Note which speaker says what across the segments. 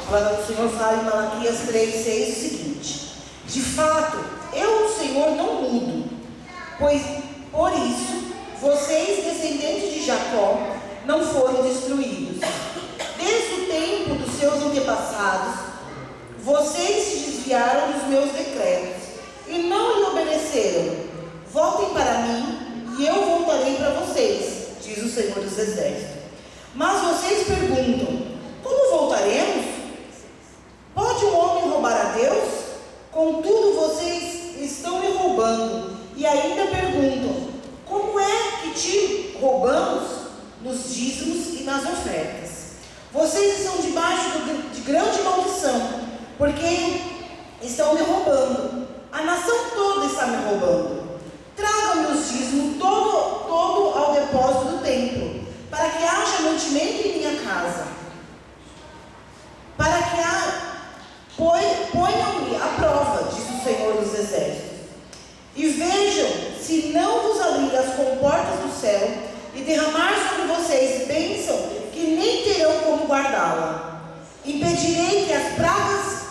Speaker 1: A palavra do Senhor fala em Malaquias 3:6 o seguinte: de fato, eu, o Senhor, não mudo, pois por isso vocês, descendentes de Jacó, não foram destruídos. Desde o tempo dos seus antepassados, vocês se desviaram dos meus decretos e não lhe obedeceram. Voltem para mim e eu voltarei para vocês, diz o Senhor dos Exércitos. Mas vocês perguntam: como voltaremos? Pode um homem roubar a Deus? Contudo, vocês estão me roubando e ainda perguntam: como é que te roubamos? Nos dízimos e nas ofertas. Vocês estão debaixo de grande maldição, porque estão me roubando. A nação toda está me roubando. Tragam-me os dízimos todo ao depósito do templo, para que haja mantimento em minha casa. Para que ponham-me à prova, diz o Senhor dos Exércitos. E vejam se não vos abrir as comportas do céu e derramar sobre vocês bênção que nem terão como guardá-la. Impedirei que as pragas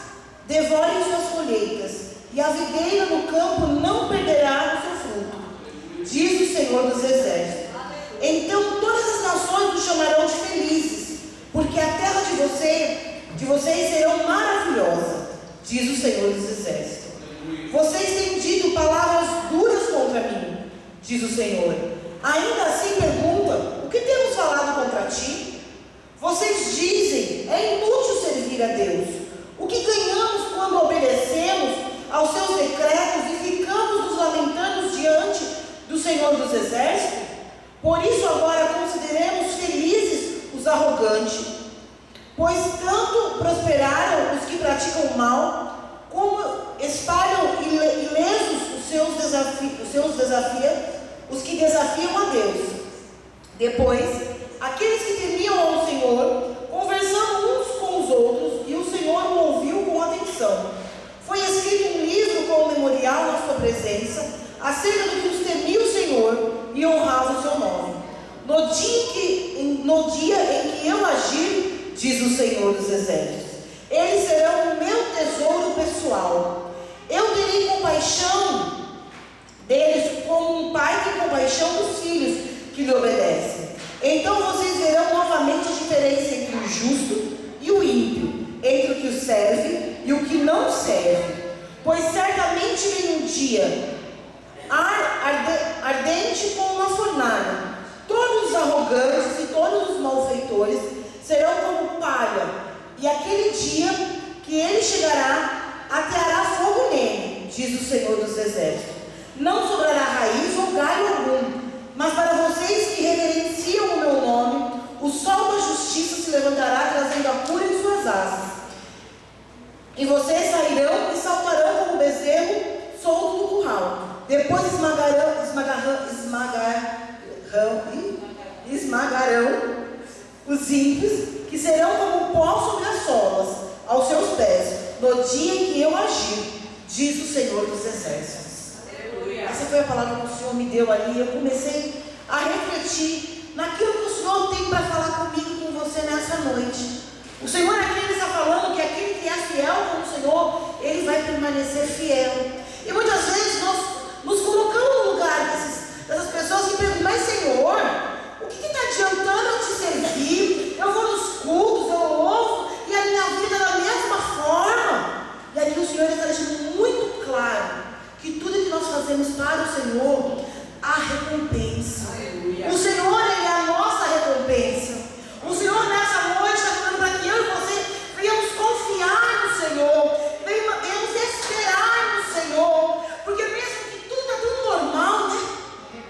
Speaker 1: devorem suas colheitas, e a videira no campo não perderá o seu fruto, diz o Senhor dos Exércitos. Então todas as nações nos chamarão de felizes, porque a terra de vocês será maravilhosa, diz o Senhor dos Exércitos. Vocês têm dito palavras duras contra mim, diz o Senhor. Ainda assim perguntam: o que temos falado contra ti? Vocês dizem: é inútil servir a Deus. O que ganhamos quando obedecemos aos seus decretos e ficamos nos lamentando diante do Senhor dos Exércitos? Por isso agora consideremos felizes os arrogantes, pois tanto prosperaram os que praticam o mal, como espalham ilesos os que desafiam a Deus. Depois, aqueles que temiam ao Senhor conversaram uns com os outros, e o Senhor o ouviu com atenção. Foi escrito um livro como memorial na sua presença, acerca do que os temia o Senhor e honrava o seu nome. No dia em que eu agir, diz o Senhor dos Exércitos, eles serão o meu tesouro pessoal. Eu terei compaixão deles como um pai tem compaixão dos filhos que lhe obedecem. Então vocês verão novamente a diferença entre o justo e o ímpio, entre o que o serve e o que não serve. Pois certamente vem um dia ardente como uma fornalha. Todos os arrogantes e todos os malfeitores serão como palha, e aquele dia que ele chegará, ateará fogo nele, diz o Senhor dos Exércitos. Não sobrará raiz ou galho algum, mas para vocês que reverenciam o meu nome, o sol da justiça se levantará, trazendo a cura em suas asas. E vocês sairão e saltarão como bezerro solto do curral. Depois esmagarão os ímpios, que serão como pó sobre as solas, aos seus pés, no dia em que eu agir, diz o Senhor dos Exércitos. Essa foi a palavra que o Senhor me deu ali. Eu comecei a refletir naquilo que o Senhor tem para falar comigo e com você nessa noite. O Senhor aqui ele está falando que aquele que é fiel com o Senhor, ele vai permanecer fiel. E muitas vezes nós nos colocamos no lugar dessas pessoas que perguntam: mas Senhor, o que está adiantando eu te servir? Eu vou nos cultos, eu louvo, e a minha vida é da mesma forma. E aqui o Senhor está deixando muito claro que tudo que nós fazemos para o Senhor, há recompensa. Aleluia. O Senhor, ele é a nossa recompensa. O Senhor nessa noite está falando para que eu e você venhamos confiar no Senhor, venhamos esperar no Senhor, porque mesmo que tudo está tudo normal, né?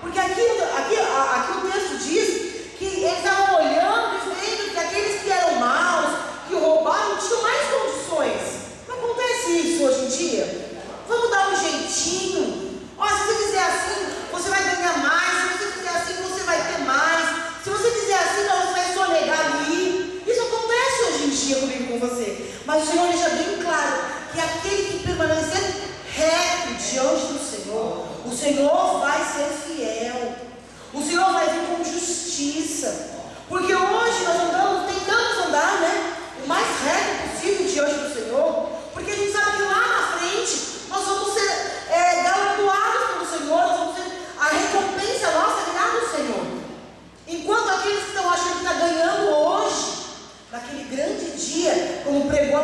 Speaker 1: Porque aqui o texto diz que eles estavam olhando e vendo que aqueles que eram maus, que roubaram, tinham mais condições. Não acontece isso hoje em dia? Vamos dar um jeitinho. Ó, se você fizer assim, você vai ganhar mais. Se você fizer assim, você vai ter mais. Se você fizer assim, não, você vai sonegar ali. Isso acontece hoje em dia comigo e com você. Mas o Senhor deixa bem claro que aquele que permanecer reto diante do Senhor, o Senhor vai ser fiel. O Senhor vai vir com justiça. Porque hoje nós tentamos andar, né, o mais reto possível,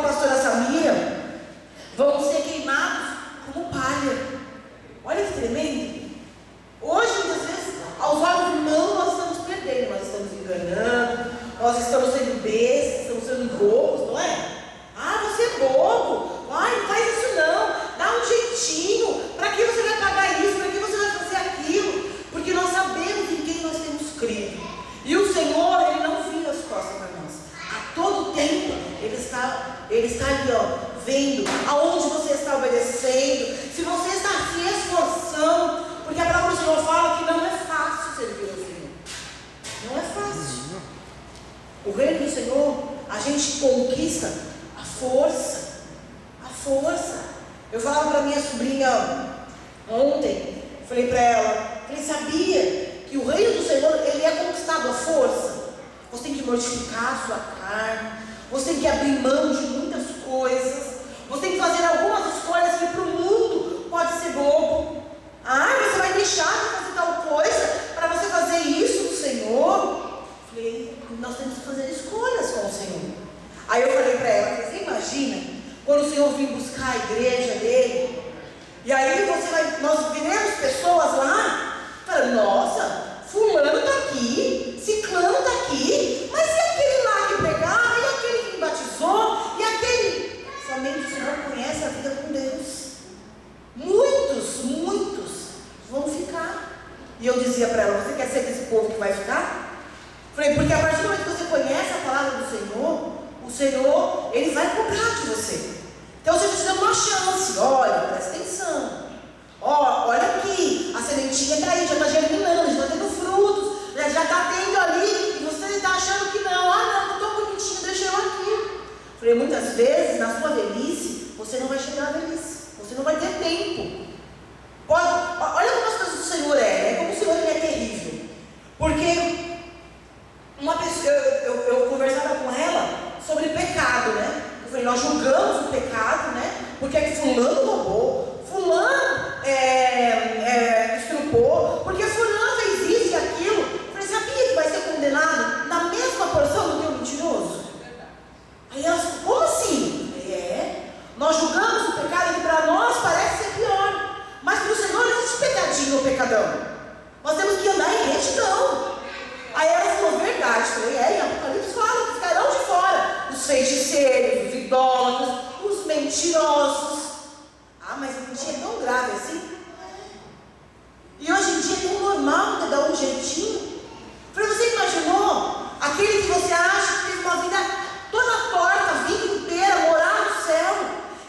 Speaker 1: a pastora Samira, vão ser queimados como palha. Olha que tremendo. Hoje, muitas vezes, aos olhos humanos, nós estamos perdendo, nós estamos enganando, nós estamos sendo bestas, estamos sendo bobos, não é? Ah, você é bobo, ai, não faz isso não, dá um jeitinho, para que você vai pagar isso, para que você vai fazer aquilo? Porque nós sabemos em quem nós temos crido. E o Senhor, Ele não vira as costas para nós. A todo tempo, Ele está ali, ó, vendo aonde você está obedecendo, se você está se esforçando, porque a palavra do Senhor fala que não é fácil servir ao Senhor. Não é fácil. O reino do Senhor, a gente conquista a força. A força. Eu falava para minha sobrinha ontem, falei para ela, sabia que o reino do Senhor, ele é conquistado à força. Você tem que mortificar a sua carne, você tem que abrir mão de muitas coisas, você tem que fazer algumas escolhas que para o mundo pode ser bobo. Ah, você vai deixar de fazer tal coisa para você fazer isso no Senhor? Falei, nós temos que fazer escolhas com o Senhor. Aí eu falei para ela, você imagina quando o Senhor vir buscar a igreja dele, e aí nós veremos pessoas lá, falando, nossa, fulano está aqui, ciclano está aqui, mas e aquele lá que pregava, e aquele que me batizou, e aquele... Somente o Senhor conhece a vida com Deus. Muitos vão ficar. E eu dizia para ela, você quer ser desse povo que vai ficar? Falei, porque a partir do momento que você conhece a palavra do Senhor, o Senhor, Ele vai cobrar de você. Então você precisa de uma chance. Olha, presta atenção. Olha aqui, a sementinha está aí, já está germinando, já está tendo frutos, já está tendo ali, e você está achando que não, estou bonitinho, deixa eu aqui. Falei, muitas vezes, na sua velhice, você não vai chegar à velhice, você não vai ter tempo. Olha como as coisas do Senhor como o Senhor Ele é terrível. Porque uma pessoa, eu conversava com ela sobre pecado, né? Eu falei, nós julgamos o pecado, né? Porque é que fulano roubou, fulano estrupou, porque fulano fez isso e aquilo. Eu falei, sabia que vai ser condenado na mesma porção do que o mentiroso? Aí ela falou, como assim? Eu falei, nós julgamos o pecado que para nós parece ser pior, mas para o Senhor não existe pecadinho ou pecadão. Nós temos que andar em retidão. Aí ela falou, verdade. Eu falei, em Apocalipse fala que ficarão de fora os feiticeiros, os idólatras, os mentirosos. Ah, mas mentir é tão grave assim? E hoje em dia é tão normal de dar um jeitinho. Falei, você imaginou aquele que você acha que teve uma vida toda torta, a vida inteira, morar no céu,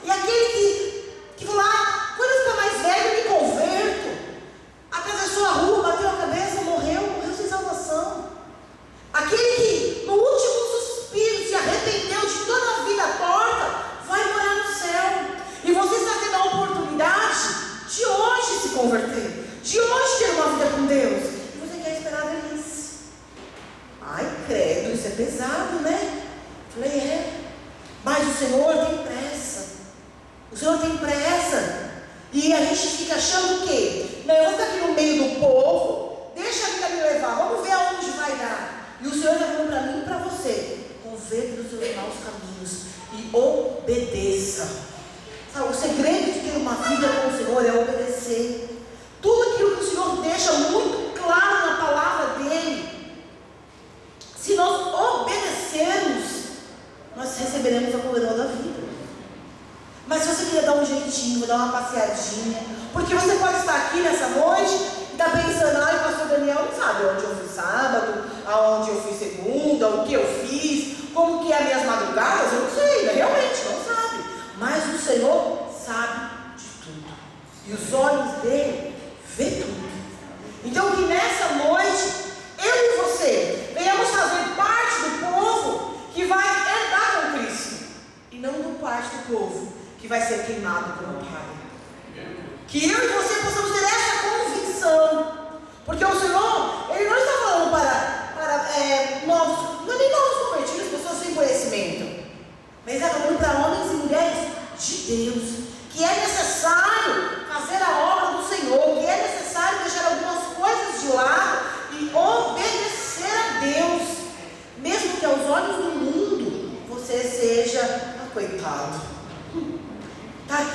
Speaker 1: e aquele que falou, quando eu ficar mais velho eu me converto, atravessou a rua, bateu a cabeça, morreu sem salvação. Aquele que no último suspiro se arrependeu de toda a vida torta, vai morar no céu. E você está tendo a oportunidade de hoje se converter, de hoje ter uma vida com Deus, e você quer esperar a velhice. Ai, credo, isso é pesado, né? Falei, mas o Senhor tem pressa. O Senhor tem pressa. E a gente fica achando o quê? Não, eu vou ficar aqui no meio do povo, deixa a vida me levar, vamos ver aonde vai dar. E o Senhor está falando para mim e para você, converta dos seus maus caminhos e obedeça. Sabe, o segredo de ter uma vida com o Senhor é obedecer. Tudo aquilo que o Senhor deixa muito claro na palavra dEle, se nós obedecermos, nós receberemos a coroa da vida. Mas se você quiser dar um jeitinho, dar uma passeadinha, porque você pode estar aqui nessa noite e estar pensando, o pastor Daniel não sabe onde eu fui sábado, aonde eu fui segunda, o que eu fiz, como que é as minhas madrugadas, eu não sei, realmente não sabe. Mas o Senhor sabe de tudo. E os olhos dele vê tudo. Então que nessa noite, eu e você venhamos fazer parte do povo que vai andar com Cristo, e não do parte do povo que vai ser queimado como palha. Que eu e você possamos ter essa convicção, porque o Senhor, Ele não está falando para novos, não é nem novos convertidos, pessoas sem conhecimento, mas Ele está falando para homens e mulheres de Deus, que é necessário fazer a obra do Senhor, que é necessário deixar algumas coisas de lado e obedecer a Deus, mesmo que aos olhos do mundo você seja coitado. Tá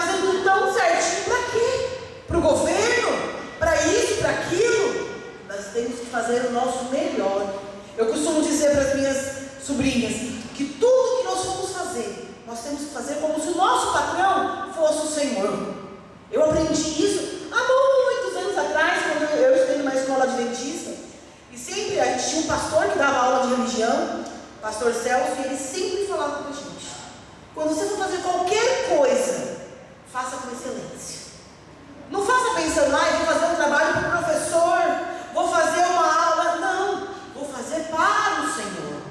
Speaker 1: fazendo tudo tão certinho, para quê? Para o governo? Para isso, para aquilo? Nós temos que fazer o nosso melhor. Eu costumo dizer para as minhas sobrinhas que tudo que nós formos fazer, nós temos que fazer como se o nosso patrão fosse o Senhor. Eu aprendi isso há muitos anos atrás, quando eu estudei numa escola adventista, e sempre a gente tinha um pastor que dava aula de religião, pastor Celso, e ele sempre falava para a gente: quando você for fazer qualquer coisa, faça com excelência. Não faça pensando, vou fazer um trabalho para o professor, vou fazer uma aula. Não, vou fazer para o Senhor,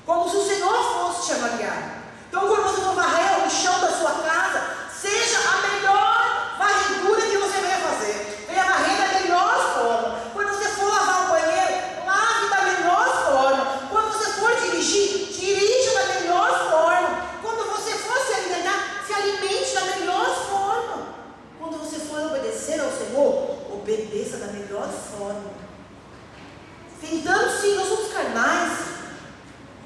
Speaker 1: como se o Senhor fosse te avaliar. Então, quando você for varrer o chão da sua casa, seja a melhor varredura que você venha fazer. Venha varrer da melhor forma. Quando você for lavar o banheiro, lave da melhor forma. Quando você for dirigir, dirija da melhor forma. Quando você for se alimentar, se alimente da melhor forma. Quando você for obedecer ao Senhor, obedeça da melhor forma. Tentando, sim, nós somos carnais,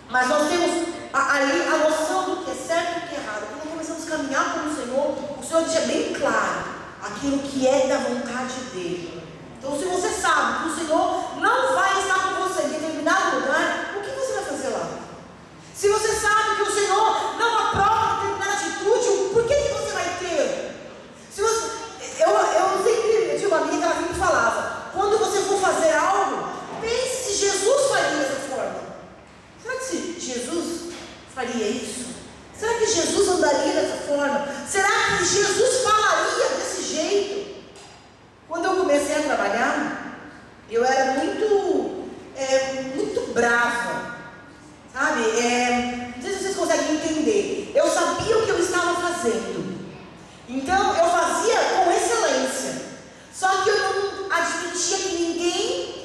Speaker 1: mas nós temos ali a noção do que é certo e do que é errado. Quando começamos a caminhar com o Senhor deixa bem claro aquilo que é da vontade dele. Então, se você sabe que o Senhor não vai estar com você em determinado lugar, o que você vai fazer lá? Se você sabe que o Senhor não aprova determinada atitude, por que você vai ter? Eu tinha uma amiga que ela sempre falava: quando você for fazer algo, pense se Jesus faria dessa forma. Será que Jesus faria isso? Será que Jesus andaria dessa forma? Será que Jesus falaria desse jeito? Quando eu comecei a trabalhar, eu era muito brava, sabe? Não sei se vocês conseguem entender. Eu sabia o que eu estava fazendo, então eu fazia com excelência. Só que eu não admitia que ninguém,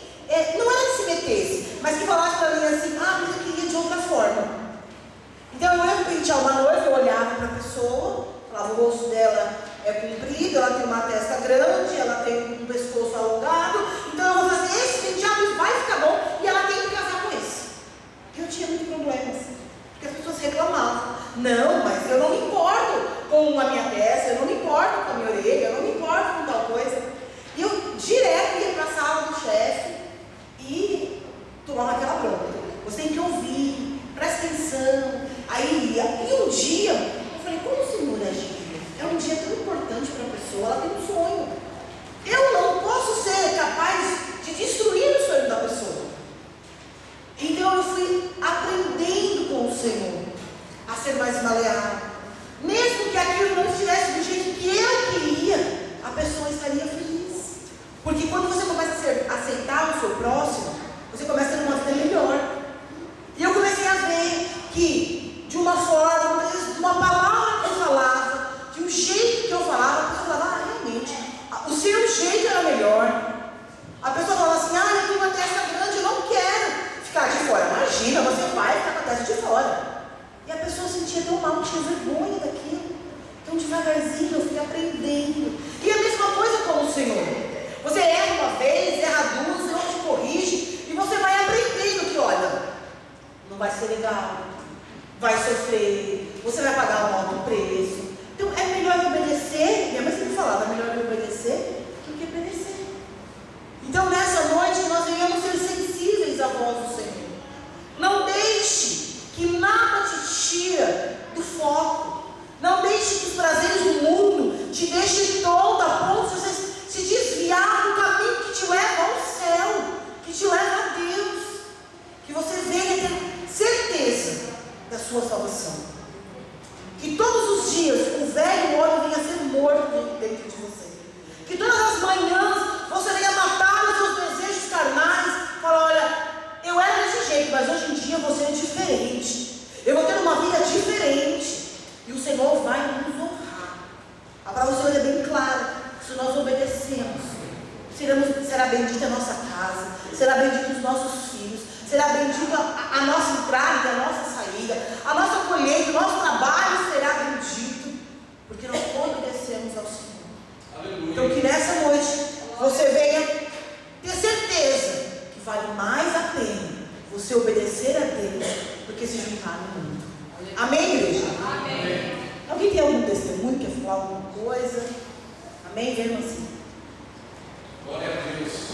Speaker 1: não era que se metesse, mas que falasse para mim assim: mas eu queria de outra forma. Então eu ia pentear uma noiva, eu olhava para a pessoa, falava: o rosto dela é comprido, ela tem uma testa grande, ela tem um pescoço alongado, então eu vou fazer esse penteado e vai ficar bom, e ela tem que casar com esse. Eu tinha muitos problemas, porque as pessoas reclamavam: não, mas eu não me importo com a minha testa, eu não me importo com a minha orelha, eu não me importo com tal coisa. E eu direto ia para a sala do chefe e tomava aquela bronca: você tem que ouvir, presta atenção. Aí ia. E um dia eu falei: como o Senhor agiu? É um dia tão importante para a pessoa, ela tem um sonho. Eu não posso ser capaz de destruir o sonho da pessoa. Então eu fui aprendendo com o Senhor a ser mais maleável. Mesmo que aquilo não estivesse do jeito que eu queria, a pessoa estaria feliz. Porque quando você começa a aceitar o seu próximo, você começa a ter uma vida melhor. E eu comecei a ver que, de uma forma, de uma palavra que eu falava, de um jeito que eu falava, a pessoa falava: realmente, o seu jeito era melhor. A pessoa falava assim: eu tenho uma testa grande, eu não quero ficar de fora. Imagina, você vai ficar com a testa de fora. E a pessoa sentia tão mal, tinha vergonha daquilo. Então, devagarzinho, eu fui aprendendo. E a mesma coisa com o Senhor. Você erra uma vez, erra duas, o Senhor te corrige, e você vai aprendendo que, olha, não vai ser legal, vai sofrer, você vai pagar um alto preço. Então, é melhor obedecer. Minha mãe sempre falava: é melhor obedecer do que perecer. Então, nessa noite, nós venhamos ser sensíveis à voz do Senhor. Não deixe que nada te tira do foco. Não deixe que os prazeres do mundo te deixem tonta a ponto de você se desviar do caminho que te leva ao céu, que te leva a Deus. Que você venha ter certeza da sua salvação. Que todos os dias o velho homem venha a ser morto dentro de você. Que todas as manhãs você venha matar os seus desejos carnais. Falar: olha, eu era desse jeito, mas hoje em dia você é diferente. Eu vou ter uma vida diferente. E o Senhor vai nos honrar. A palavra do Senhor é bem clara. Se nós obedecemos, será bendita a nossa casa, será bendito os nossos filhos, será bendita a nossa entrada e a nossa saída, a nossa colheita Alguém tem algum testemunho? Quer falar alguma coisa? Amém? Vem assim.
Speaker 2: Glória a Deus.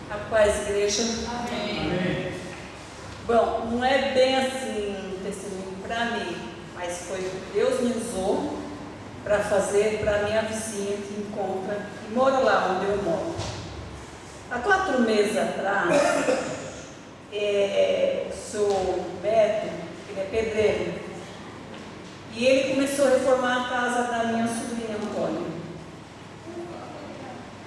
Speaker 3: Rapaz, igreja. Amém. Bom, não é bem assim um testemunho para mim, mas foi o que Deus me usou para fazer para minha vizinha que encontra, que mora lá onde eu moro. Há 4 meses atrás, o senhor Beto, ele é pedreiro, e ele começou a reformar a casa da minha sobrinha Antônia.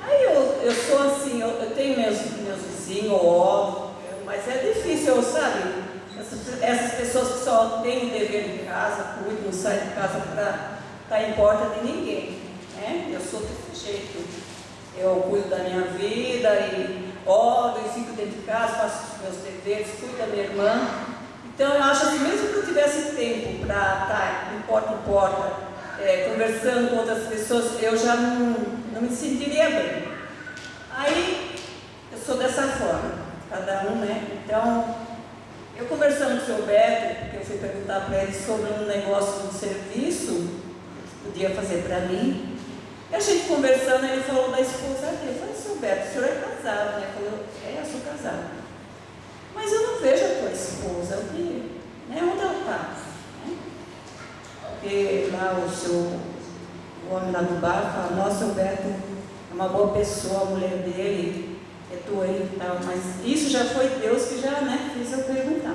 Speaker 3: Aí eu sou assim, eu tenho meus vizinhos, óbvio, mas é difícil, sabe? Essas pessoas que só têm o dever de casa, cuidam, não saem de casa para estar em porta de ninguém, né? Eu sou desse jeito. Eu cuido da minha vida e oro e fico dentro de casa, faço os meus deveres, cuido da minha irmã. Então eu acho que mesmo que eu tivesse tempo para estar de porta em porta, conversando com outras pessoas, eu já não me sentiria bem. Aí eu sou dessa forma, cada um, né? Então, eu conversando com o seu Beto, porque eu fui perguntar para ele sobre um negócio, um serviço que podia fazer para mim. E a gente conversando, ele falou da esposa dele. Eu falei, seu Beto, o senhor é casado, né? Ele falou, eu sou casado. Mas eu não vejo a tua esposa, né? Onde ela está? Né? Porque lá o homem lá do bar fala, nossa, o Beto é uma boa pessoa, a mulher dele é doente e tal, mas isso já foi Deus que já, né, fez eu perguntar.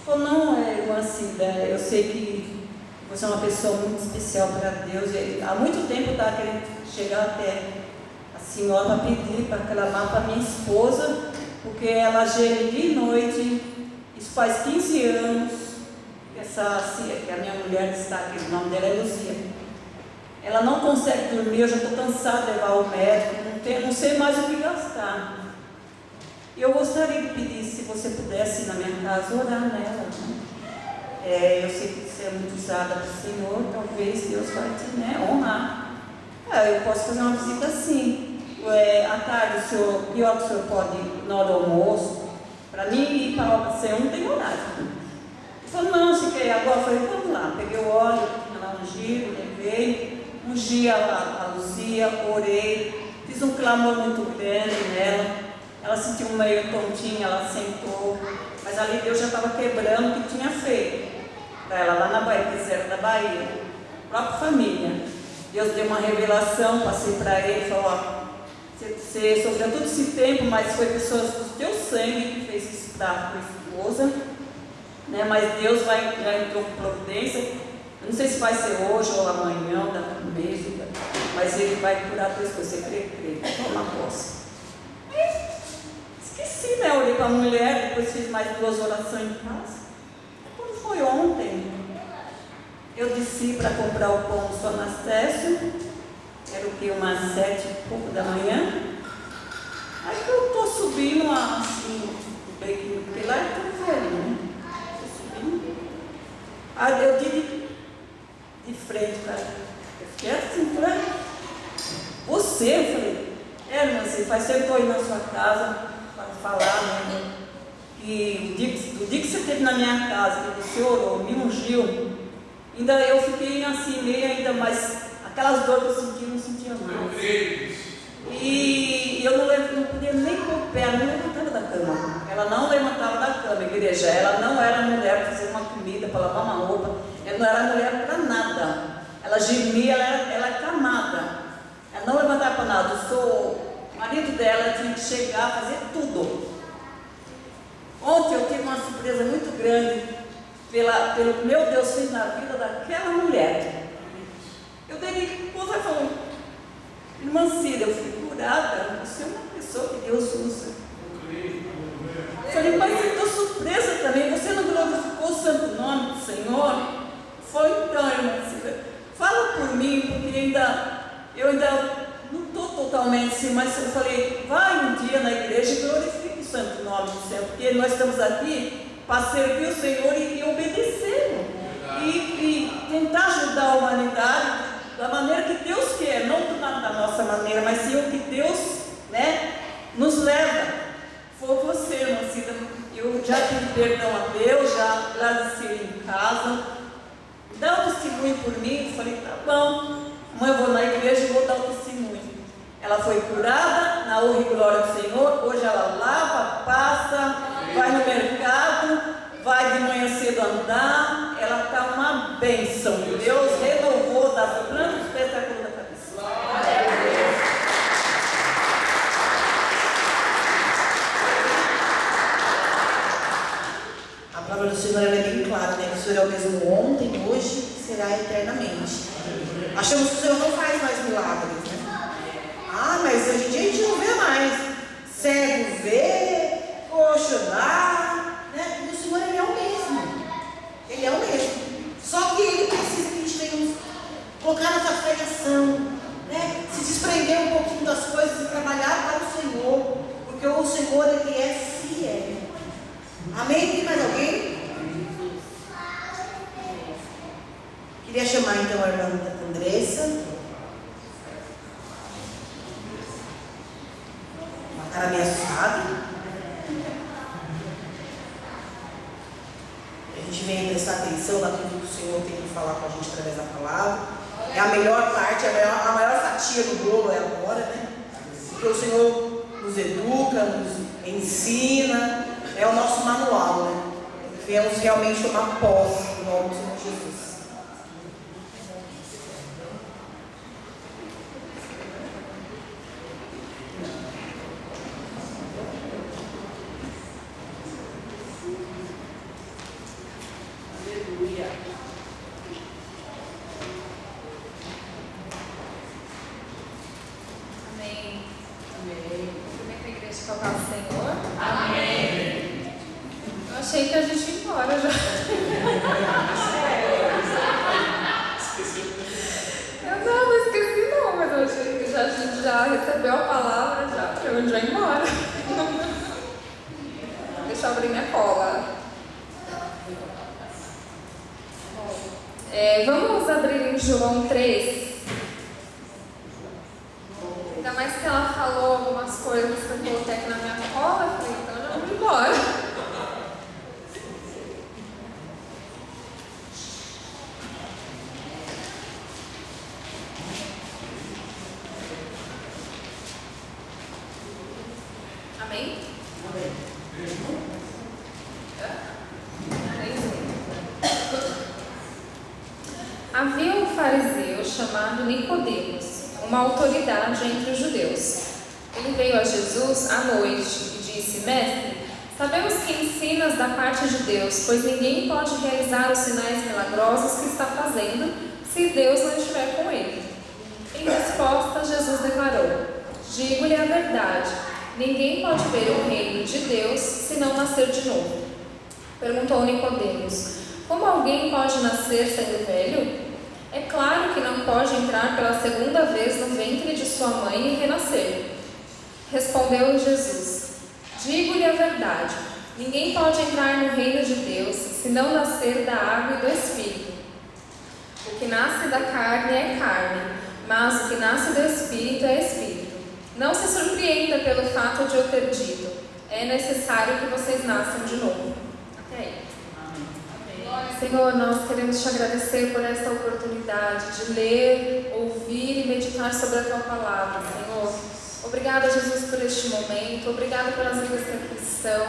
Speaker 3: Falou, não, irmã Cida, eu sei que você é uma pessoa muito especial para Deus, e há muito tempo eu estava querendo chegar até a senhora para pedir, para clamar para minha esposa, porque ela geme de noite, isso faz 15 anos, que a minha mulher está aqui, o nome dela é Luzia. Ela não consegue dormir, eu já estou cansada de levar ao médico, não sei mais o que gastar. E eu gostaria de pedir, se você pudesse ir na minha casa, orar nela. Né? Eu sei que você é muito usada do Senhor, talvez Deus vai te, né, honrar. Eu posso fazer uma visita assim. À tarde, que hora que o senhor pode ir na hora do almoço? Para mim ir para a obra do Senhor não tem horário. Ele falou, não, se quer agora. Eu falei, vamos lá. Peguei o óleo, ela ungiu, levei. Ungi a Luzia, orei, fiz um clamor muito grande nela. Ela sentiu meio tontinha, ela sentou, mas ali Deus já estava quebrando o que tinha feito para ela lá na Bahia, que eles eram da Bahia, própria família. Deus deu uma revelação, passei para ele, falou, ó, você sofreu todo esse tempo, mas foi pessoas do teu sangue que fez isso para tua esposa, né? Mas Deus já entrou com providência. Eu não sei se vai ser hoje ou amanhã, daqui um mês, mas ele vai curar tuas coisas. Você crê, toma posse. Esqueci, né? Olhei para a mulher, depois fiz mais 2 orações em casa. Quando foi ontem, eu desci para comprar o pão do São Anastácio, era o que? Umas 7 e pouco da manhã. Aí que eu estou subindo assim, porque lá é tudo velho, né? Estou subindo. Aí eu digo de frente para ela. Eu fiquei assim, falei, você? Eu falei, irmã, faz tempo que eu estou aí na sua casa para falar, né? E o dia que você esteve na minha casa, que você orou, me ungiu, ainda eu fiquei assim, meio ainda mais, aquelas dores que eu sentia, não sentia mais. E eu não podia nem pôr o pé, ela não levantava da cama. Ela não levantava da cama, igreja. Ela não era mulher para fazer uma comida, para lavar uma roupa. Ela não era mulher para nada. Ela gemia, ela era camada. Ela não levantava para nada. O marido dela tinha que chegar, fazer tudo. Ontem eu tive uma surpresa muito grande pelo que meu Deus fez na vida daquela mulher. Eu dei coisa e falou, irmã Cida, eu fui curada, você é uma pessoa que Deus usa. Eu falei, mas eu estou surpresa também, você não glorificou o santo nome do Senhor? Foi então, irmã Cida, fala por mim, porque eu ainda não estou totalmente assim, mas eu falei, vai um dia na igreja e glorifique o santo nome do Senhor, porque nós estamos aqui para servir o Senhor e obedecer. e tentar ajudar a humanidade da maneira que Deus quer, não da nossa maneira, mas sim o que Deus, né, nos leva. Foi você, Mancida. Eu já pedi perdão a Deus, já agradeci em casa. Dá um testemunho por mim. Eu falei, tá bom, mãe, eu vou na igreja e vou dar um testemunho. Ela foi curada, na honra e glória do Senhor. Hoje ela lava, passa, vai no mercado, vai de manhã cedo andar. Ela está uma bênção. Deus renovou das plantas dos pés da cor da cabeça.
Speaker 1: A palavra do Senhor é bem clara, né? Que o Senhor é o mesmo ontem, hoje e será eternamente. Achamos que o Senhor não faz mais milagres, né? Ah, mas hoje em dia a gente não vê mais. Cego vê, coxo dá, né? E o Senhor, Ele é o mesmo. Ele é o mesmo. Só que Ele precisa que a gente venha colocar nossa fé em ação, né? Se desprender um pouquinho das coisas e trabalhar para o Senhor. Porque o Senhor, Ele é fiel. Amém? Tem mais alguém? Queria chamar então a irmã Andressa. Uma cara meio assustada. A gente vem prestar atenção naquilo que o Senhor tem que falar com a gente através da palavra. É a melhor parte, a maior fatia do bolo é agora, né? Porque o Senhor nos educa, nos ensina. É o nosso manual, né? Viemos realmente tomar posse do nome do Senhor Jesus.
Speaker 3: Aleluia.
Speaker 4: Amém. Amém. Primeiro a igreja tocar o Senhor.
Speaker 3: Amém.
Speaker 4: Eu achei que a gente ia embora já. Eu não esqueci não, mas eu achei que a gente já recebeu a palavra já, para eu já ir embora. Deixa eu abrir minha cola. Vamos abrir em João 3. Ainda mais que ela falou algumas coisas que eu coloquei aqui na minha cola, eu falei, então eu já vou embora. Amém? Havia um fariseu chamado Nicodemos, uma autoridade entre os judeus. Ele veio a Jesus à noite e disse: Mestre, sabemos que ensinas da parte de Deus, pois ninguém pode realizar os sinais milagrosos que está fazendo se Deus não estiver com ele. Em resposta, Jesus declarou: Digo-lhe a verdade, ninguém pode ver o reino de Deus se não nascer de novo. Perguntou Nicodemos: Como alguém pode nascer sendo velho? É claro que não pode entrar pela segunda vez no ventre de sua mãe e renascer. Respondeu Jesus: Digo-lhe a verdade, ninguém pode entrar no reino de Deus se não nascer da água e do Espírito. O que nasce da carne é carne, mas o que nasce do Espírito é Espírito. Não se surpreenda pelo fato de eu ter dito: é necessário que vocês nasçam de novo. Até aí. Senhor, nós queremos te agradecer por esta oportunidade de ler, ouvir e meditar sobre a tua palavra, Senhor. Obrigada, Jesus, por este momento. Obrigada pelas vidas que aqui estão.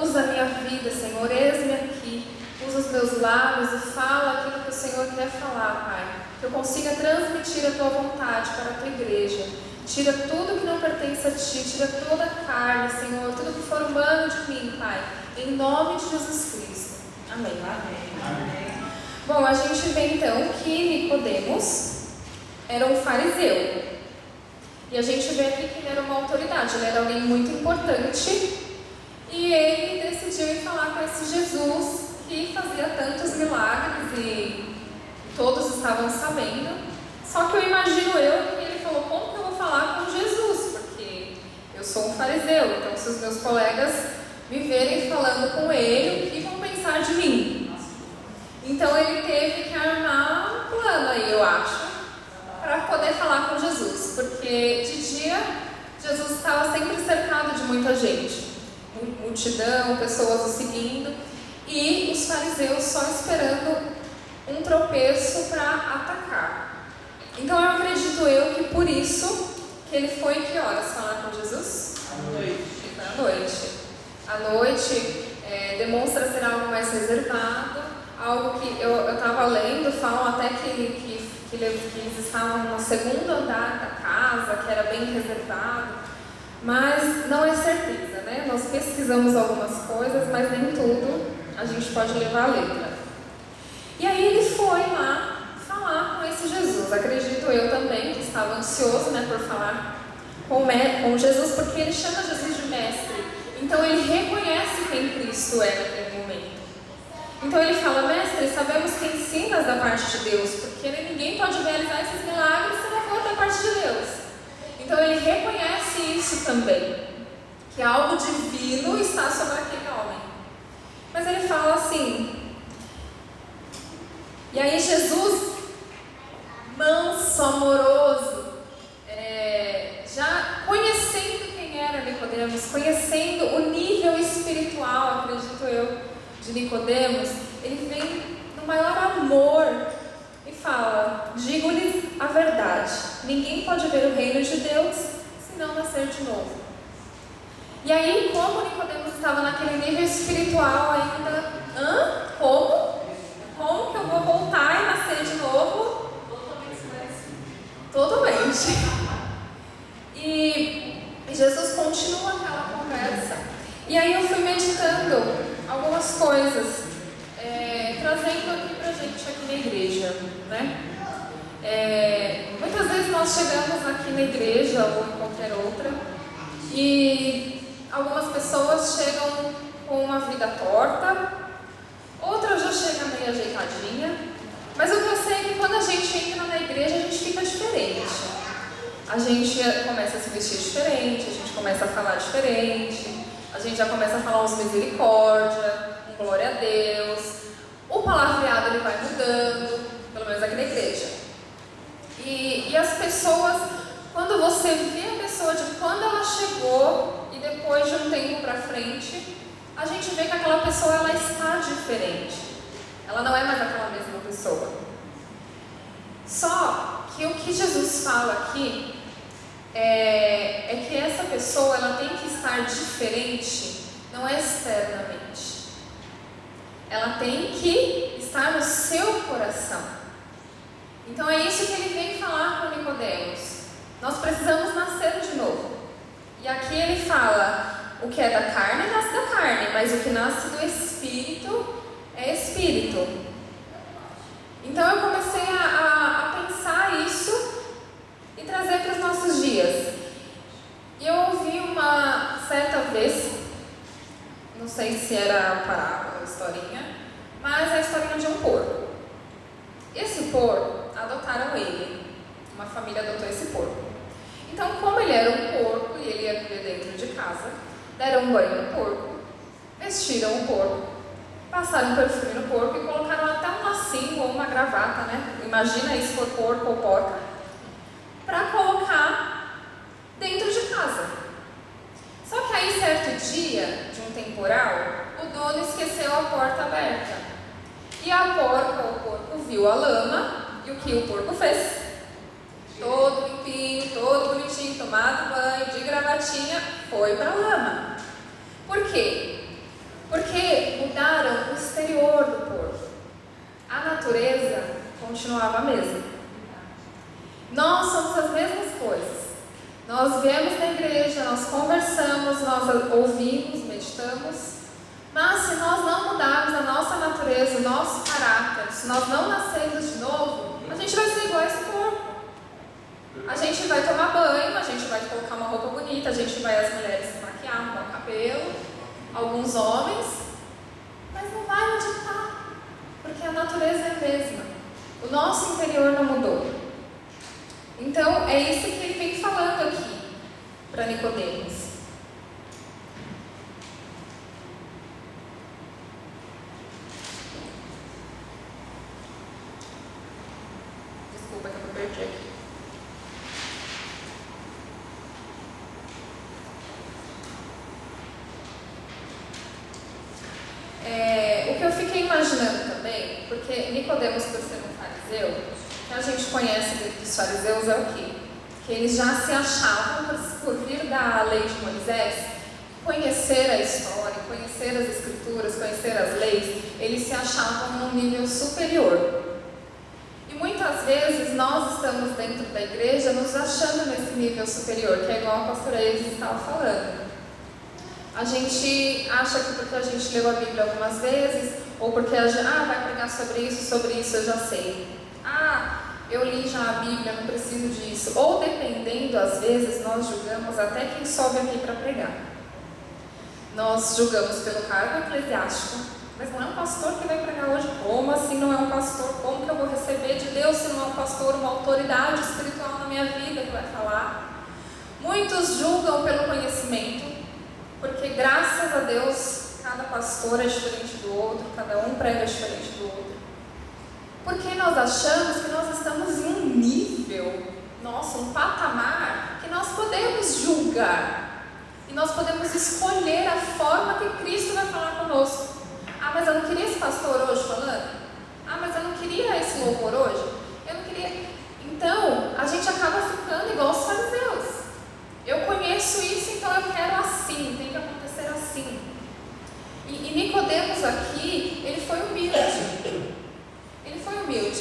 Speaker 4: Usa a minha vida, Senhor. Eis-me aqui. Usa os meus lábios e fala aquilo que o Senhor quer falar, Pai. Que eu consiga transmitir a tua vontade para a tua igreja. Tira tudo que não pertence a ti. Tira toda a carne, Senhor. Tudo que for humano de mim, Pai. Em nome de Jesus Cristo. Amém. Amém. Bom, a gente vê então que Nicodemos era um fariseu. E a gente vê aqui que ele era uma autoridade, ele era alguém muito importante. E ele decidiu ir falar com esse Jesus que fazia tantos milagres e todos estavam sabendo. Só que eu imagino que ele falou: como que eu vou falar com Jesus? Porque eu sou um fariseu, então se os meus colegas me verem falando com ele, o que vão pensar de mim? Então ele teve eu acho, para poder falar com Jesus, porque de dia Jesus estava sempre cercado de muita gente, multidão, pessoas o seguindo, e os fariseus só esperando um tropeço para atacar. Então eu acredito que por isso que ele foi que horas falar com Jesus? À noite. À noite demonstra ser algo mais reservado, algo que eu estava lendo, falam até que eles estavam no segundo andar da casa, que era bem reservado, mas não é certeza, né? Nós pesquisamos algumas coisas, mas nem tudo a gente pode levar a letra. E aí ele foi lá falar com esse Jesus. Acredito eu também, que estava ansioso, né, por falar com Jesus, porque ele chama Jesus de mestre. Então ele reconhece quem Cristo é naquele momento. Então ele fala: mestre, sabemos que ensinas da parte de Deus, porque ninguém pode realizar esses milagres se não for da parte de Deus. Então ele reconhece isso também, que algo divino está sobre aquele homem. Mas ele fala assim, e aí Jesus, manso, amoroso, já conhecendo quem era Nicodemos, conhecendo o nível espiritual, acredito eu, de Nicodemos, ele vem no maior amor e fala: digo-lhes a verdade, ninguém pode ver o reino de Deus se não nascer de novo. E aí, como Nicodemos estava naquele nível espiritual ainda, como que eu vou voltar e nascer de novo? Totalmente. E Jesus continua aquela conversa. E aí eu fui meditando algumas coisas, trazendo aqui pra gente aqui na igreja, né? Muitas vezes nós chegamos aqui na igreja ou em qualquer outra e algumas pessoas chegam com uma vida torta, outras já chegam meio ajeitadinha, mas o que eu sei é que quando a gente entra na igreja a gente fica diferente. A gente começa a se vestir diferente, a gente começa a falar diferente, a gente já começa a falar uns misericórdia, um glória a Deus, o palavreado ele vai mudando, pelo menos aqui na igreja. E as pessoas, quando você vê a pessoa de quando ela chegou e depois de um tempo pra frente, a gente vê que aquela pessoa ela está diferente. Ela não é mais aquela mesma pessoa. Só que o que Jesus fala aqui é que essa pessoa ela tem que estar diferente, não é externamente. Ela tem que estar no seu coração. Então é isso que ele vem falar com Nicodemos. Nós precisamos nascer de novo. E aqui ele fala: o que é da carne, nasce da carne, mas o que nasce do Espírito é Espírito. Então eu comecei a pensar isso e trazer para os nossos dias. E eu ouvi uma certa vez, não sei se era parábola ou historinha, mas a historinha de um porco. Esse porco, adotaram ele. Uma família adotou esse porco. Então, como ele era um porco e ele ia viver dentro de casa, deram um banho no porco, vestiram o porco, passaram perfume no porco e colocaram até um lacinho ou uma gravata, né? Imagina isso, for porco ou porca, para colocar dentro de casa. Só que aí, certo dia, de um temporal, o dono esqueceu a porta aberta. E a porca ou o porco viu a lama, e o que o porco fez? Todo limpinho, todo bonitinho, tomado banho, de gravatinha, foi para a lama. Por quê? Porque mudaram o exterior do porco. A natureza continuava a mesma. Nós somos as mesmas coisas. Nós viemos na igreja, nós conversamos, nós ouvimos, meditamos, mas se nós não mudarmos a nossa natureza, o nosso caráter, se nós não nascermos de novo, a gente vai ser igual a esse porco. A gente vai tomar banho, a gente vai colocar uma roupa bonita, a gente vai, as mulheres, se maquiar, arrumar o cabelo, alguns homens, mas não vai onde está, porque a natureza é a mesma. O nosso interior não mudou. Então, é isso que ele vem falando aqui para Nicodemos. Desculpa. perdi aqui. O que eu fiquei imaginando também, porque Nicodemos, por ser um fariseu, o que a gente conhece dos fariseus é o quê? Que eles já se achavam, por vir da lei de Moisés, conhecer a história, conhecer as escrituras, conhecer as leis, eles se achavam num nível superior. E muitas vezes nós estamos dentro da igreja nos achando nesse nível superior, que é igual a pastora Elis estava falando. A gente acha que porque a gente leu a Bíblia algumas vezes, ou porque a gente, vai pregar sobre isso eu já sei. Eu li já a Bíblia, não preciso disso. Ou dependendo, às vezes, nós julgamos até quem sobe aqui para pregar. Nós julgamos pelo cargo eclesiástico, mas não é um pastor que vai pregar hoje. Como assim não é um pastor? Como que eu vou receber de Deus se não é um pastor, uma autoridade espiritual na minha vida que vai falar? Muitos julgam pelo conhecimento, porque graças a Deus, cada pastor é diferente do outro, cada um prega diferente do outro. Porque nós achamos que nós estamos em um nível, um patamar, que nós podemos julgar. E nós podemos escolher a forma que Cristo vai falar conosco. Mas eu não queria esse pastor hoje falando? Mas eu não queria esse louvor hoje? Eu não queria... Então, a gente acaba ficando igual os fariseus. Eu conheço isso, então eu quero assim, tem que acontecer assim. E Nicodemos aqui, ele foi humilde.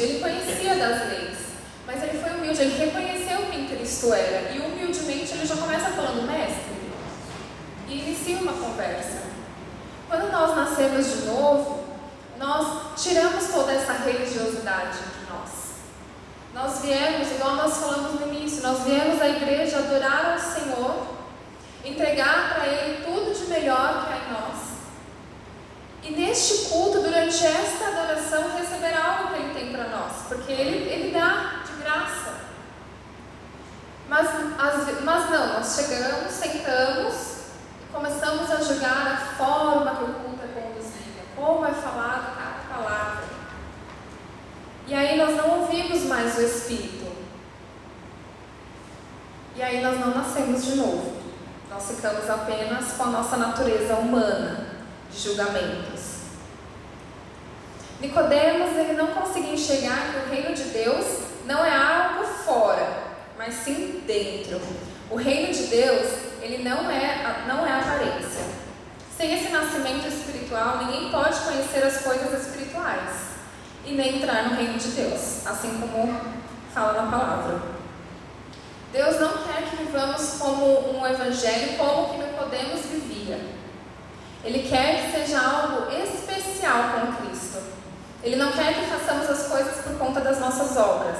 Speaker 4: Ele conhecia das leis, mas ele foi humilde, ele reconheceu quem Cristo era. E humildemente ele já começa falando, mestre, e inicia uma conversa. Quando nós nascemos de novo, nós tiramos toda essa religiosidade de nós. Nós viemos, igual nós falamos no início, nós viemos à igreja adorar ao Senhor, entregar para Ele tudo de melhor que há em nós. E neste culto, durante esta adoração, receberá algo que Ele tem para nós, porque Ele dá de graça. Mas não, nós chegamos, sentamos e começamos a julgar a forma que o culto é conduzido, como é falado cada palavra. E aí nós não ouvimos mais o Espírito. E aí nós não nascemos de novo. Nós ficamos apenas com a nossa natureza humana de julgamentos. Nicodemos, ele não conseguia enxergar que o reino de Deus não é algo fora, mas sim dentro. O reino de Deus, ele não é aparência. Sem esse nascimento espiritual, ninguém pode conhecer as coisas espirituais e nem entrar no reino de Deus, assim como fala na palavra. Deus não quer que vivamos como um evangelho como que Nicodemos vivia. Ele quer que seja algo especial com Cristo. Ele não quer que façamos as coisas por conta das nossas obras,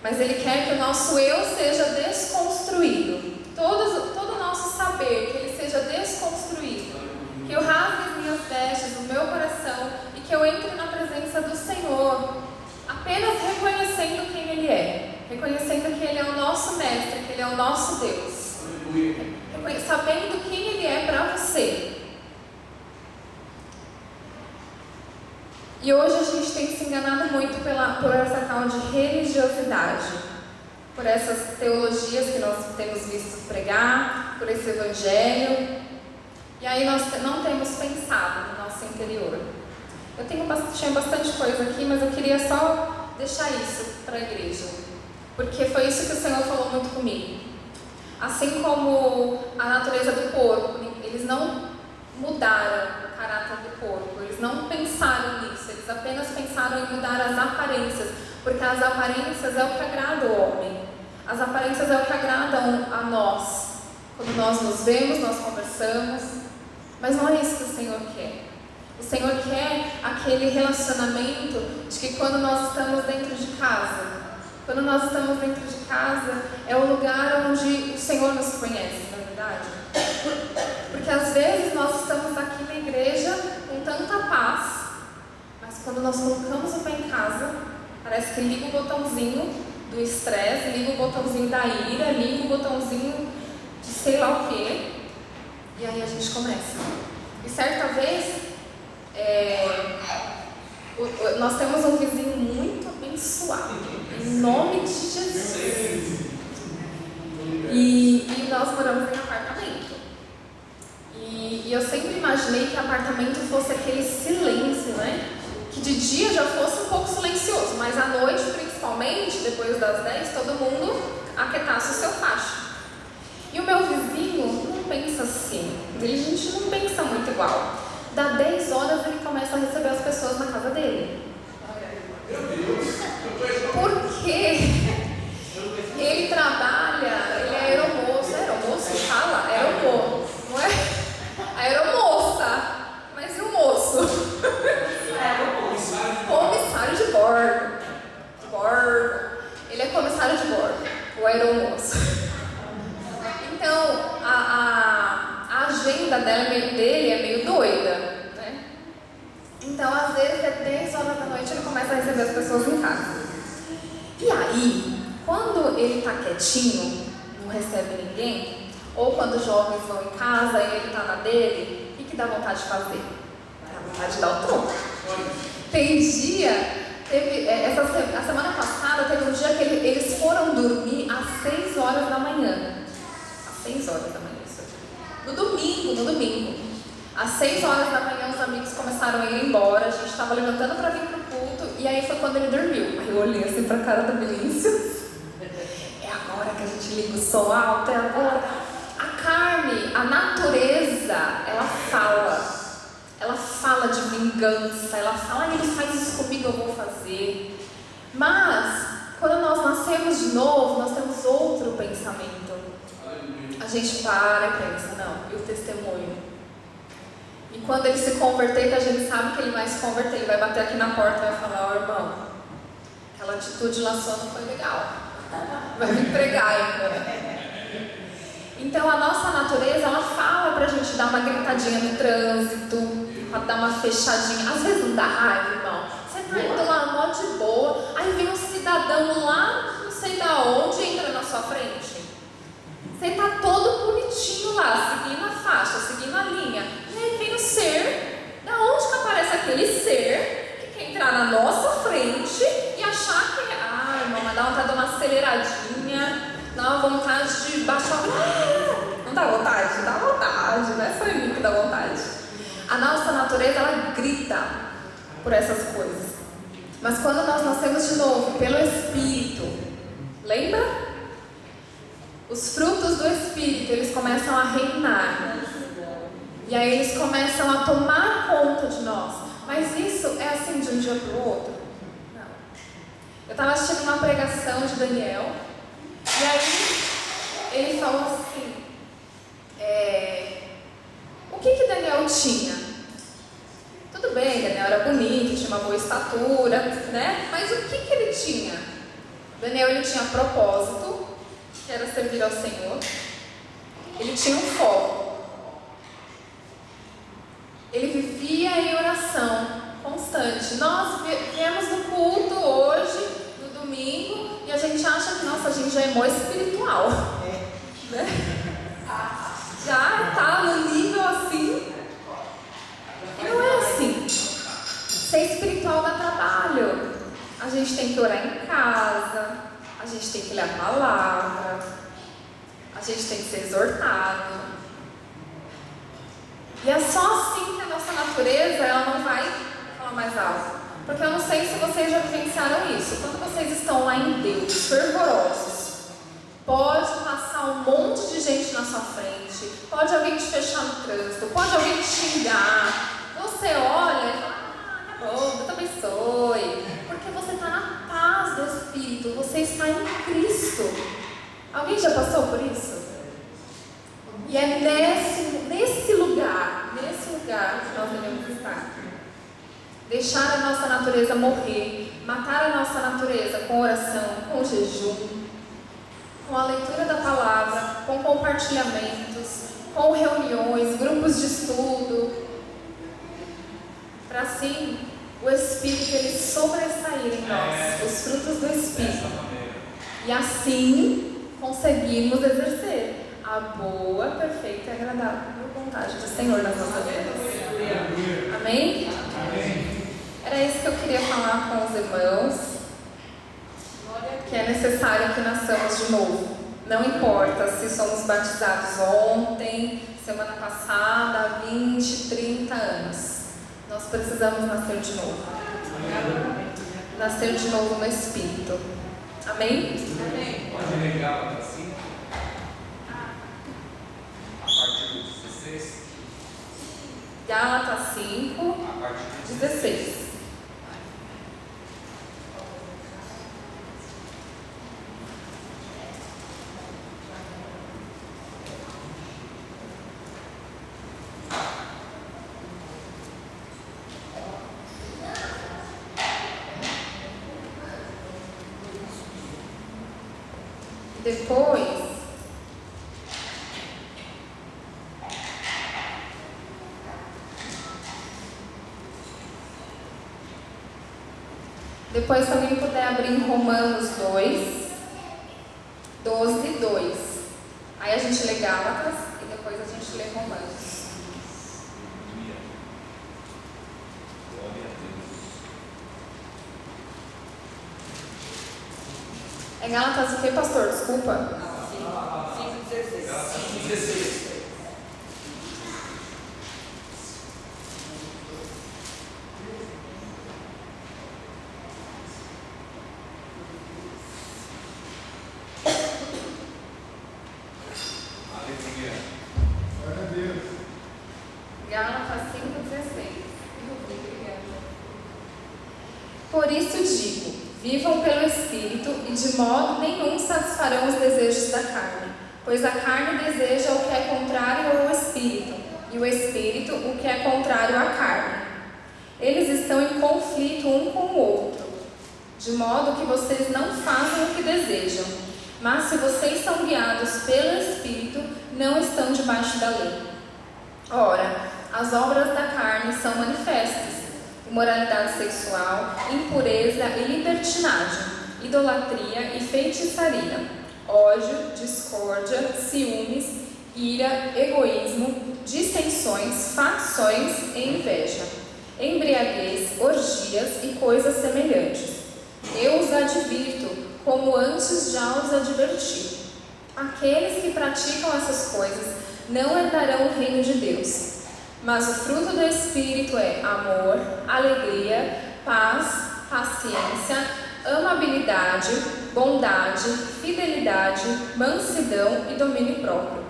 Speaker 4: mas Ele quer que o nosso eu seja desconstruído. Todo o nosso saber, que ele seja desconstruído. Que eu rasgue as minhas vestes, o meu coração, e que eu entre na presença do Senhor, apenas reconhecendo quem Ele é. Reconhecendo que Ele é o nosso Mestre, que Ele é o nosso Deus. Sabendo quem Ele é para você. E hoje a gente tem se enganado muito por essa tal de religiosidade, por essas teologias que nós temos visto pregar, por esse evangelho. E aí nós não temos pensado no nosso interior. Eu tinha bastante coisa aqui, mas eu queria só deixar isso para a igreja, porque foi isso que o Senhor falou muito comigo. Assim como a natureza do corpo, eles não mudaram o caráter do corpo, eles não pensaram nisso, eles apenas pensaram em mudar as aparências, porque as aparências é o que agrada o homem, as aparências é o que agradam a nós. Quando nós nos vemos, nós conversamos, mas não é isso que o Senhor quer. O Senhor quer aquele relacionamento de que quando nós estamos dentro de casa, é o lugar onde o Senhor nos conhece, na verdade. Porque às vezes nós estamos aqui na igreja com tanta paz, mas quando nós colocamos o pé em casa, parece que liga o botãozinho do estresse, liga o botãozinho da ira, liga o botãozinho de sei lá o quê, e aí a gente começa. E certa vez, nós temos um vizinho muito bem abençoado. Em nome de Jesus. E nós moramos em apartamento. E eu sempre imaginei que apartamento fosse aquele silêncio, né? Que de dia já fosse um pouco silencioso, mas à noite, principalmente, depois das 10, todo mundo aquietasse o seu facho. E o meu vizinho não pensa assim. A gente não pensa muito igual. Dá 10 horas ele começa a receber as pessoas na casa dele. Porque ele trabalha, ele é aeromoço. Aeromoço? Fala? Aeromoço. Não é? Aeromoça. Mas e o moço? Comissário de bordo. De bordo. Ele é comissário de bordo. O aeromoço. Então, a agenda dele é meio doida, né? Então, às vezes, é 10 horas da noite ele começa a receber as pessoas em casa. E aí, quando ele tá quietinho, não recebe ninguém, ou quando os jovens vão em casa e ele tá na dele, o que dá vontade de fazer? Dá vontade de dar o tronco. Tem dia, a semana passada, teve um dia que eles foram dormir às 6 horas da manhã. 6 horas da manhã, isso aqui. No domingo. Às 6 horas da manhã, os amigos começaram a ir embora, a gente estava levantando para vir pro culto, e aí foi quando ele dormiu. Aí eu olhei assim pra cara do Vinícius. É agora que a gente liga o som alto, é agora. A carne, a natureza, ela fala de vingança, ela fala, ele faz isso comigo, eu vou fazer. Mas, quando nós nascemos de novo, nós temos outro pensamento. A gente para e pensa, não, e o testemunho? E quando ele se converter, que a gente sabe que ele vai se converter, ele vai bater aqui na porta e vai falar, ó irmão, aquela atitude lá sua não foi legal. Vai me pregar ainda. Então a nossa natureza, ela fala pra gente dar uma gritadinha no trânsito, pra dar uma fechadinha. Às vezes não dá raiva, irmão. Você tá indo lá mó de boa, aí vem um cidadão lá, não sei da onde, entra na sua frente. Você tá todo bonitinho lá, seguindo a faixa, seguindo a linha. E aí vem o ser. Da onde que aparece aquele ser que quer entrar na nossa frente e achar que... Ah, irmão, mas dá vontade de dar uma aceleradinha, dá uma vontade de baixar... Não dá vontade? Dá vontade, não é só em mim que dá vontade. A nossa natureza, ela grita por essas coisas. Mas quando nós nascemos de novo, pelo Espírito, lembra? Os frutos do Espírito, eles começam a reinar. E aí eles começam a tomar conta de nós. Mas isso é assim de um dia para o outro? Não. Eu estava assistindo uma pregação de Daniel. E aí ele falou assim, o que Daniel tinha? Tudo bem, Daniel era bonito, tinha uma boa estatura, né? Mas o que ele tinha? Daniel, ele tinha propósito, que era servir ao Senhor. Ele tinha um foco. Ele vivia em oração constante. Nós viemos no culto hoje, no domingo, e a gente acha que, nossa, a gente já é mó espiritual. Né? Já está no nível assim. E não é assim. Ser espiritual dá trabalho. A gente tem que orar em casa, a gente tem que ler a palavra, a gente tem que ser exortado. E é só assim que a nossa natureza, ela não vai falar mais alto. Porque eu não sei se vocês já vivenciaram isso. Quando vocês estão lá em Deus, fervorosos, pode passar um monte de gente na sua frente, pode alguém te fechar no trânsito, pode alguém te xingar. Você olha e fala, tá bom, Deus abençoe. Porque você está na paz do Espírito, você está em Cristo. Alguém já passou por isso? E é nesse lugar que nós devemos estar. Deixar a nossa natureza morrer, matar a nossa natureza com oração, com jejum, com a leitura da palavra, com compartilhamentos, com reuniões, grupos de estudo, para assim o Espírito ele sobressair em nós, os frutos do Espírito, e assim conseguirmos exercer a boa, perfeita e agradável vontade do Senhor nas nossas vidas. Amém? Era isso que eu queria falar com os irmãos. que é necessário que nasçamos de novo. Não importa se somos batizados ontem, semana passada, 20, 30 anos. Nós precisamos nascer de novo. Nascer de novo no Espírito. Amém?
Speaker 2: Amém. Pode ler Gálatas 5, a partir do 16.
Speaker 4: Gálatas 5,
Speaker 2: A partir do
Speaker 4: 16. Depois, se alguém puder abrir em Romanos 2, 12 e 2. Aí a gente lê Gálatas e depois a gente lê Romanos.
Speaker 2: Glória a Deus.
Speaker 4: É Gálatas o que, pastor? Desculpa.
Speaker 3: 5:16.
Speaker 2: Gálatas 5:16.
Speaker 4: Gálatas 5:16. Por isso digo, vivam pelo Espírito e de modo nenhum satisfarão os desejos da carne, pois a carne deseja o que é contrário ao Espírito, e o Espírito o que é contrário à carne. Eles estão em conflito um com o outro, de modo que vocês não fazem o que desejam. Mas se vocês são guiados pelo Espírito, não estão debaixo da lei. Ora, as obras da carne são manifestas: imoralidade sexual, impureza e libertinagem, idolatria e feitiçaria, ódio, discórdia, ciúmes, ira, egoísmo, dissensões, facções e inveja, embriaguez, orgias e coisas semelhantes. Eu os advirto, como antes já os adverti. Aqueles que praticam essas coisas não herdarão o reino de Deus. Mas o fruto do Espírito é amor, alegria, paz, paciência, amabilidade, bondade, fidelidade, mansidão e domínio próprio.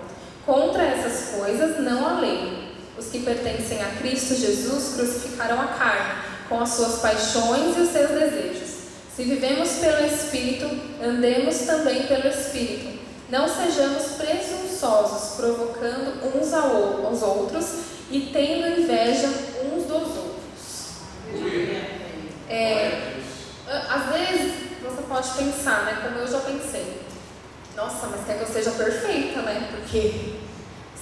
Speaker 4: Contra essas coisas não há lei. Os que pertencem a Cristo Jesus crucificaram a carne, com as suas paixões e os seus desejos. Se vivemos pelo Espírito, andemos também pelo Espírito. Não sejamos presunçosos, provocando uns aos outros e tendo inveja uns dos outros. Às vezes você pode pensar, né, como eu já pensei, nossa, mas quer que eu seja perfeita, né? Porque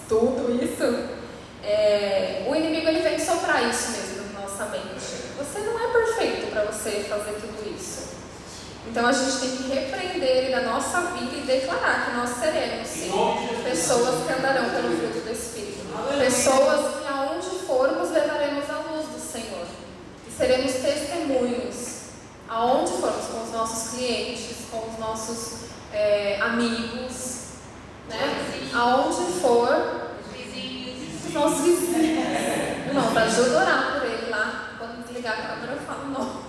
Speaker 4: tudo isso, o inimigo ele vem soprar isso mesmo na nossa mente. Você não é perfeito para você fazer tudo isso. Então a gente tem que repreender ele da nossa vida e declarar que nós seremos, sim, pessoas que andarão pelo fruto do Espírito. Pessoas que aonde formos levaremos a luz do Senhor. E seremos testemunhos aonde formos, com os nossos clientes, com os nossos amigos, né? Aonde for, os nossos vizinhos. Irmão, para ajuda a orar por ele lá. Quando desligar a câmera eu falo não.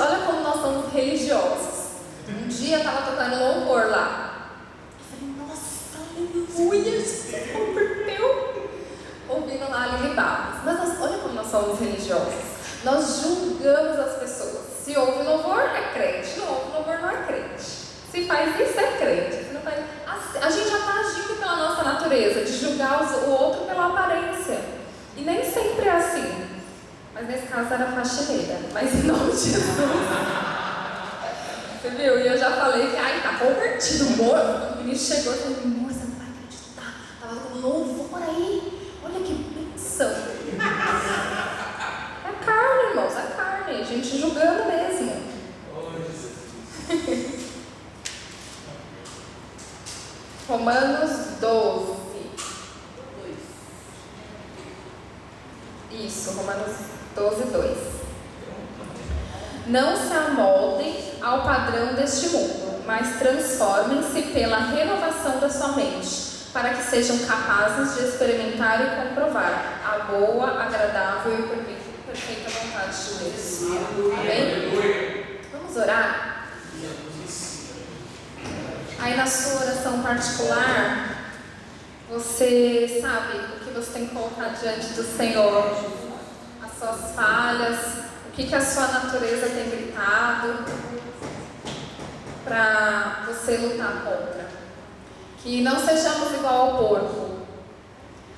Speaker 4: Olha como nós somos religiosos. Um dia eu estava tocando louvor lá. Eu falei, nossa, aleluia, Jesus se converteu. Ouvindo lá Aline Barros. Mas olha como nós somos religiosos. Nós julgamos as pessoas. Se ouve louvor, é crente. Não ouve louvor, não é crente. Se faz isso, é crente. Se não faz... A gente já está agindo pela nossa natureza, de julgar o outro pela aparência. E nem sempre é assim. Mas nesse caso era faxineira. Mas em nome de Jesus. Você viu? E eu já falei que, tá convertido, amor. O menino chegou e falou, amor, você não vai acreditar. Estava tocando louvor aí. Olha que bênção. É carne, irmãos, é carne. A gente julgando mesmo. Romanos 12. Isso, Romanos 12, 2. Não se amoldem ao padrão deste mundo, mas transformem-se pela renovação da sua mente, para que sejam capazes de experimentar e comprovar a boa, agradável e perfeita vontade de Deus. Amém? Vamos orar? Aí na sua oração particular, você sabe o que você tem que colocar diante do Senhor, as suas falhas, o que a sua natureza tem gritado para você lutar contra. Que não sejamos igual ao porco.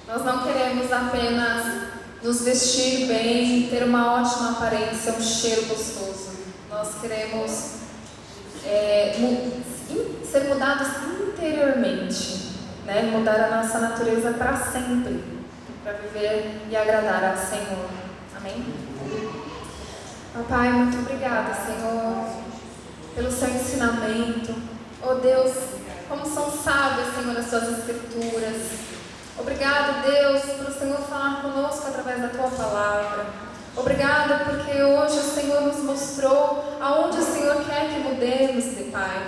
Speaker 4: Nós não queremos apenas nos vestir bem, ter uma ótima aparência, um cheiro gostoso. Nós queremos ser mudados interiormente, né? Mudar a nossa natureza para sempre, para viver e agradar ao Senhor. Amém? Papai, muito obrigada, Senhor, pelo seu ensinamento. Oh Deus, como são sábias, Senhor, as suas escrituras. Obrigado, Deus, por o Senhor falar conosco através da tua palavra. Obrigada porque hoje o Senhor nos mostrou aonde o Senhor quer que mudemos, Pai.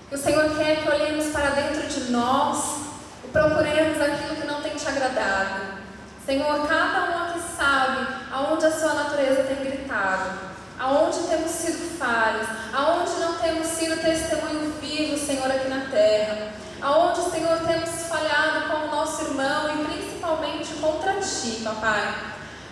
Speaker 4: Que o Senhor quer que olhemos para dentro de nós e procuremos aquilo que não tem te agradado. Senhor, cada um aqui sabe aonde a sua natureza tem gritado, aonde temos sido falhos, aonde não temos sido testemunho vivo, Senhor, aqui na terra, aonde, Senhor, temos falhado com o nosso irmão e principalmente contra Ti, Papai.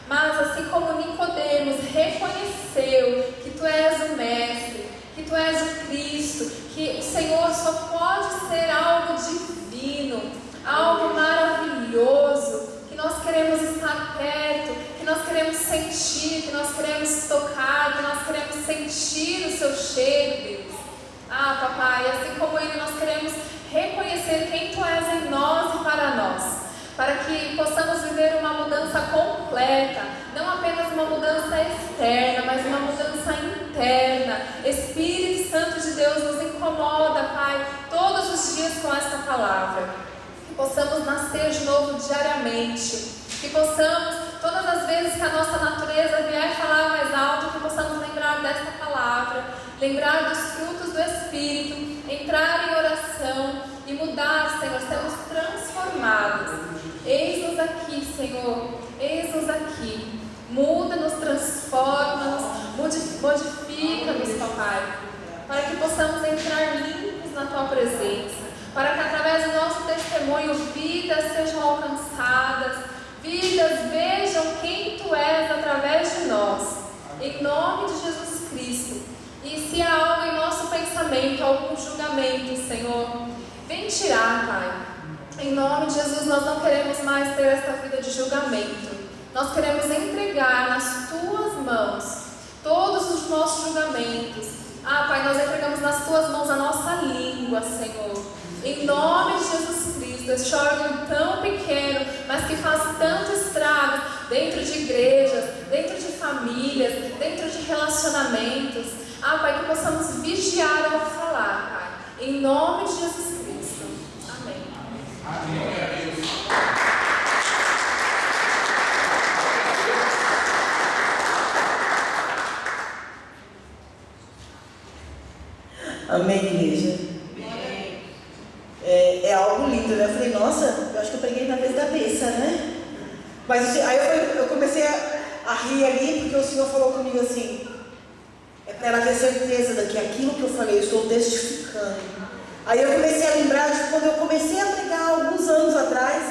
Speaker 4: Mas assim como Nicodemos reconheceu que Tu és o Mestre, que Tu és o Cristo, que o Senhor só pode ser algo divino, algo maravilhoso, que nós queremos estar perto, que nós queremos sentir, que nós queremos tocar, que nós queremos sentir o Seu cheiro, Deus. Ah, Papai, assim como Ele, nós queremos reconhecer quem Tu és em nós e para nós, para que possamos viver uma mudança completa, não apenas uma mudança externa, mas uma mudança interna. Espírito Santo de Deus nos incomoda, Pai, todos os dias com esta palavra. Que possamos nascer de novo diariamente, que possamos, todas as vezes que a nossa natureza vier falar mais alto, que possamos lembrar desta palavra, lembrar dos frutos do Espírito, entrar em oração e mudar, Senhor, sermos transformados. Eis-nos aqui, Senhor, eis-nos aqui. Muda-nos, transforma-nos, modifica-nos, Papai, para que possamos entrar limpos na Tua presença, para que através do nosso testemunho vidas sejam alcançadas, vidas vejam quem Tu és através de nós, em nome de Jesus Cristo. E se há algo em nosso pensamento, algum julgamento, Senhor, vem tirar, Pai. Em nome de Jesus, nós não queremos mais ter esta vida de julgamento. Nós queremos entregar nas Tuas mãos todos os nossos julgamentos. Ah, Pai, nós entregamos nas Tuas mãos a nossa língua, Senhor. Em nome de Jesus Cristo, este órgão tão pequeno, mas que faz tanto estrago dentro de igrejas, dentro de famílias, dentro de relacionamentos. Ah, Pai, que possamos vigiar ao falar, Pai. Em nome de Jesus Cristo. Amém.
Speaker 2: Amém.
Speaker 1: Amém, igreja? É algo lindo, né? Eu falei, nossa, eu acho que eu preguei na vez da besta, né? Mas aí eu comecei a rir ali, porque o Senhor falou comigo assim, é para ela ter certeza de que aquilo que eu falei, eu estou testificando. Aí eu comecei a lembrar de quando eu comecei a pregar alguns anos atrás,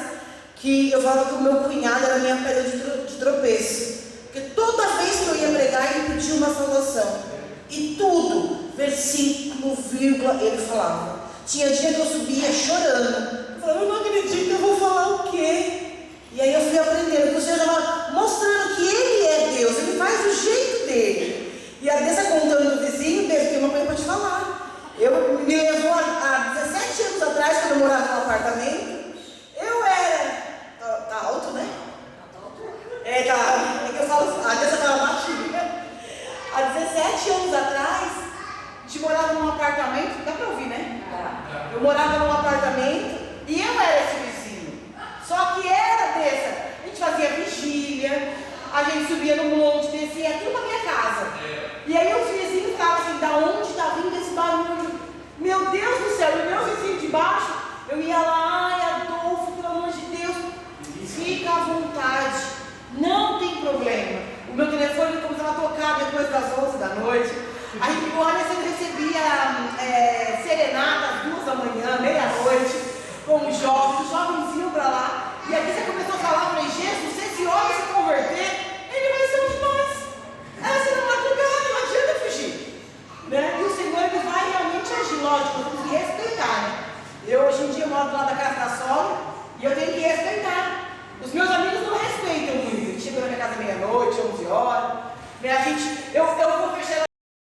Speaker 1: que eu falava que o meu cunhado era a minha pedra de tropeço. Porque toda vez que eu ia pregar, ele pedia uma salvação. E tudo, versículo, vírgula, ele falava. Tinha dia que eu subia chorando. Eu falava, eu não acredito, eu vou falar o quê? E aí eu fui aprendendo, que o Senhor estava mostrando que Ele é Deus, Ele faz do jeito dele. E a Deus contando do vizinho, Deus, tem uma coisa para te falar. Me levou há 17 anos atrás, quando eu morava no apartamento. Eu era. Tá alto, né? É que eu falo, a Deus estava baixinha. Há 17 anos atrás, a gente morava num apartamento, dá para ouvir, né? Eu morava num apartamento e eu era esse vizinho. Só que era dessa. A gente fazia vigília, a a gente subia no monte, descia, tudo pra minha casa. E aí os vizinhos falavam assim, da onde está vindo esse barulho? Meu Deus do céu, e o meu vizinho de baixo, eu ia lá, ai Adolfo, pelo amor de Deus, fica à vontade, não tem problema. O meu telefone começava a tocar depois das 11 da noite. Aí o Anderson recebia serenata às 2 da manhã, meia-noite, com os jovens iam para lá. E aqui você começou a falar, falei, Jesus, se esse homem se converter, ele vai ser um de nós. Ela será madrugada, não adianta fugir. Né? E o Senhor, ele vai realmente agir, lógico, nós temos que respeitar. Né? Eu hoje em dia moro do lado da casa da sogra e eu tenho que respeitar. Os meus amigos não respeitam